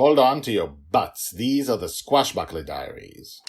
Hold on to your butts. These are the Squashbuckler Diaries.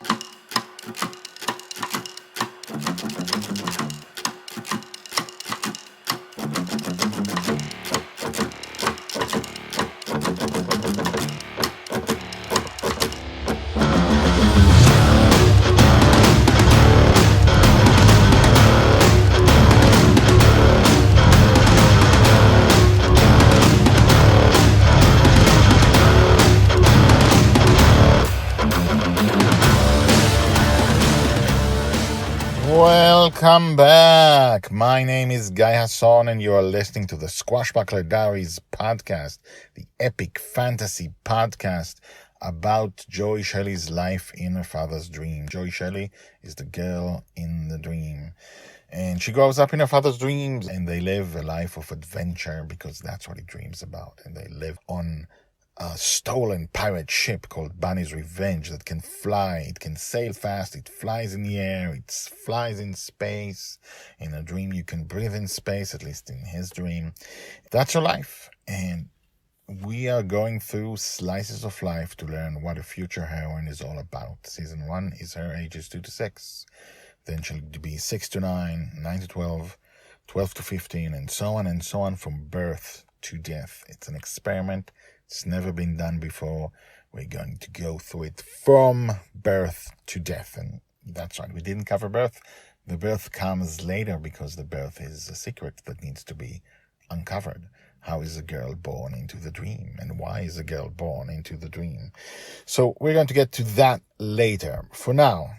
Welcome back. My name is Guy Hasson and you are listening to the Squashbuckler Diaries podcast, the epic fantasy podcast about Joy Shelley's life in her father's dream. Joy Shelley is the girl in the dream. And she grows up in her father's dreams and they live a life of adventure because that's what he dreams about. And they live on a stolen pirate ship called Bonny's Revenge that can fly. It can sail fast. It flies in the air. It flies in space. In a dream, you can breathe in space, at least in his dream. That's her life. And we are going through slices of life to learn what a future heroine is all about. Season 1 is her ages 2 to 6. Then she'll be 6 to 9, 9 to 12, 12 to 15, and so on from birth to death. It's an experiment. It's never been done before. We're going to go through it from birth to death. And that's right, we didn't cover birth. The birth comes later because the birth is a secret that needs to be uncovered. How is a girl born into the dream? And why is a girl born into the dream? So we're going to get to that later. For now,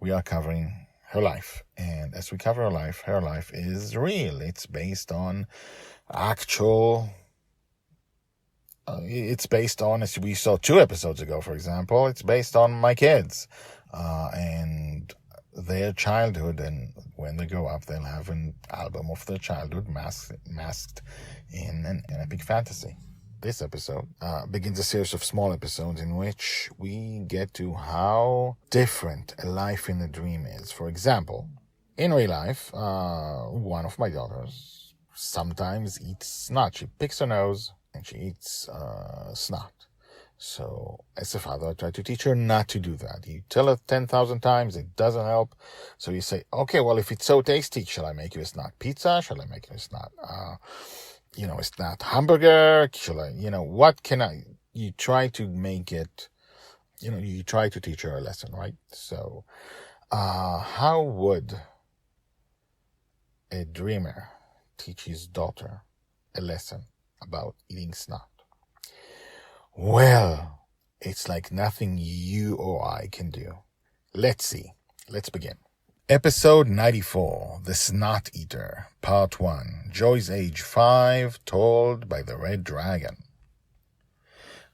we are covering her life. And as we cover her life is real. It's based on actual... it's based on, as we saw 2 episodes ago, for example, it's based on my kids and their childhood. And when they grow up, they'll have an album of their childhood masked in an epic fantasy. This episode begins a series of small episodes in which we get to how different a life in a dream is. For example, in real life, one of my daughters sometimes eats snot. She picks her nose and she eats snot. So as a father, I try to teach her not to do that. You tell her 10,000 times, it doesn't help. So you say, okay, well, if it's so tasty, shall I make you a snot pizza? Shall I make you a snot, a snot hamburger? Shall I, what can I? You try to make it, you try to teach her a lesson, right? So how would a dreamer teach his daughter a lesson about eating snot? Well, it's like nothing you or I can do. Let's see. Let's begin. Episode 94, The Snot Eater, Part 1, Joy's age 5, told by the Red Dragon.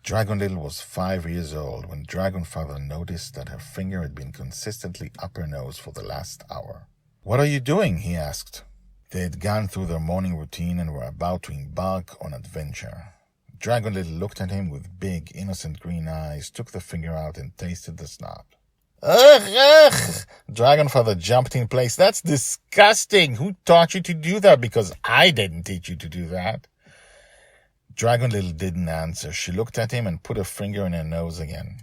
Dragon Little was 5 years old when Dragon Father noticed that her finger had been consistently up her nose for the last hour. What are you doing? He asked. They had gone through their morning routine and were about to embark on adventure. Dragon Little looked at him with big, innocent green eyes, took the finger out and tasted the snot. Ugh! Dragon Father jumped in place. That's disgusting! Who taught you to do that? Because I didn't teach you to do that. Dragon Little didn't answer. She looked at him and put her finger in her nose again.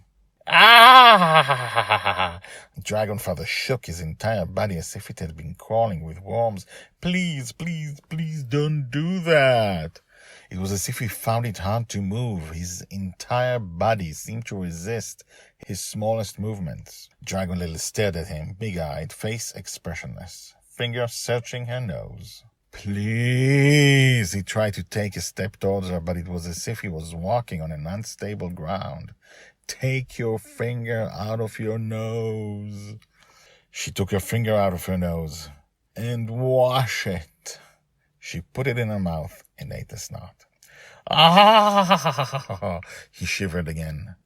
Ah! Dragon Father shook his entire body as if it had been crawling with worms. Please, please, please don't do that. It was as if he found it hard to move. His entire body seemed to resist his smallest movements. Dragon Little stared at him, big-eyed, face expressionless, finger searching her nose. Please, he tried to take a step towards her, but it was as if he was walking on an unstable ground. Take your finger out of your nose. She took her finger out of her nose. And wash it. She put it in her mouth and ate the snot. Ah! He shivered again.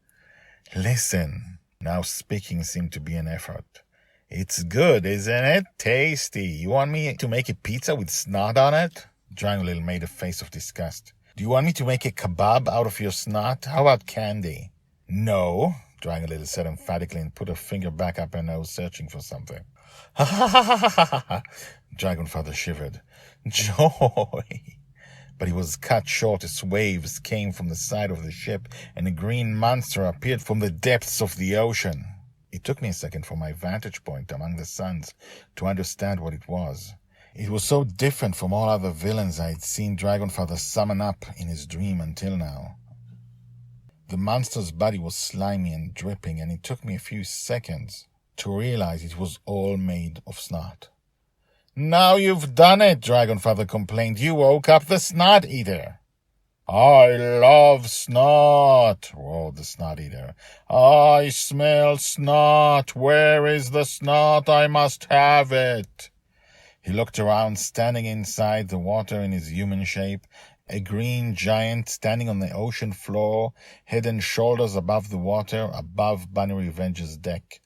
Listen. Now speaking seemed to be an effort. It's good, isn't it? Tasty. You want me to make a pizza with snot on it? Dragon Little made a face of disgust. Do you want me to make a kebab out of your snot? How about candy? No, Dragon Little said emphatically and put her finger back up her nose, searching for something. Ha ha ha ha ha ha! Dragon Father shivered. Joy! but he was cut short as waves came from the side of the ship and a green monster appeared from the depths of the ocean. It took me a second from my vantage point among the suns to understand what it was. It was so different from all other villains I had seen Dragonfather summon up in his dream until now. The monster's body was slimy and dripping, and it took me a few seconds to realize it was all made of snot. "Now you've done it," Dragonfather complained. "You woke up the Snot Eater." "I love snot," roared the Snot Eater. "I smell snot. Where is the snot? I must have it." He looked around, standing inside the water in his human shape, a green giant standing on the ocean floor, head and shoulders above the water, above Bonny Revenge's deck.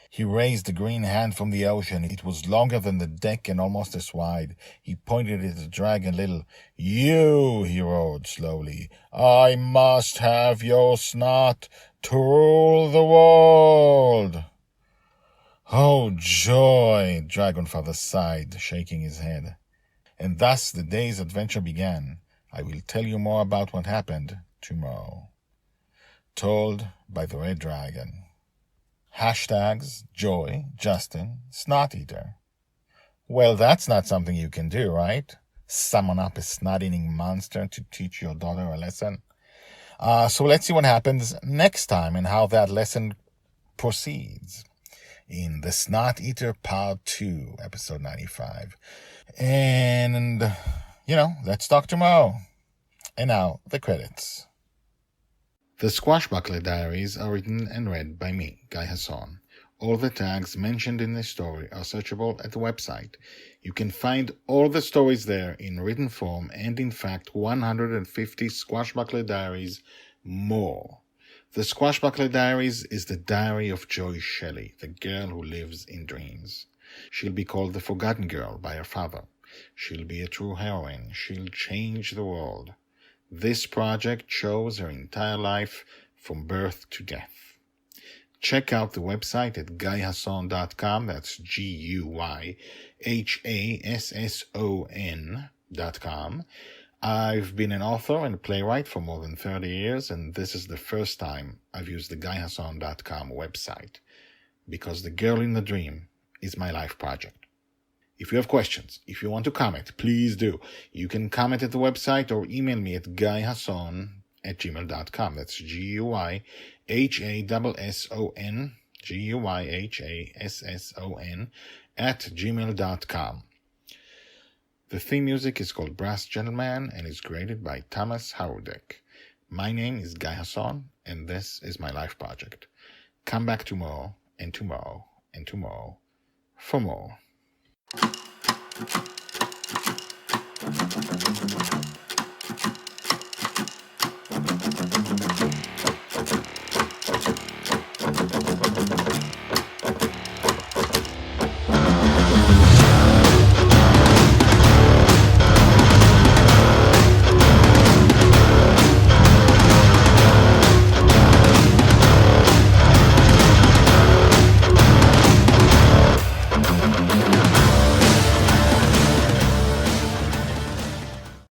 He raised the green hand from the ocean. It was longer than the deck and almost as wide. He pointed at the dragon little. "You," he roared slowly, "I must have your snot to rule the world." "Oh, joy," Dragonfather sighed, shaking his head. And thus the day's adventure began. I will tell you more about what happened tomorrow. Told by the Red Dragon. Hashtags Joy, Justin, Snot Eater. Well, that's not something you can do, right? Summon up a snot-eating monster to teach your daughter a lesson. So let's see what happens next time and how that lesson proceeds in The Snot Eater Part 2, Episode 95. And, let's talk tomorrow. And now, the credits. The Squashbuckler Diaries are written and read by me, Guy Hasson. All the tags mentioned in this story are searchable at the website. You can find all the stories there in written form and, in fact, 150 Squashbuckler Diaries more. The Squashbuckler Diaries is the diary of Joy Shelley, the girl who lives in dreams. She'll be called the Forgotten Girl by her father. She'll be a true heroine. She'll change the world. This project shows her entire life from birth to death. Check out the website at guyhasson.com. That's GUYHASSON.com. I've been an author and playwright for more than 30 years, and this is the first time I've used the guyhasson.com website, because The Girl in the Dream is my life project. If you have questions, if you want to comment, please do. You can comment at the website or email me at guyhasson@gmail.com. That's GUYHASSON, GUYHASSON @gmail.com. The theme music is called Brass Gentleman and is created by Thomas Howardek. My name is Guy Hasson, and this is my life project. Come back tomorrow, and tomorrow, and tomorrow for more.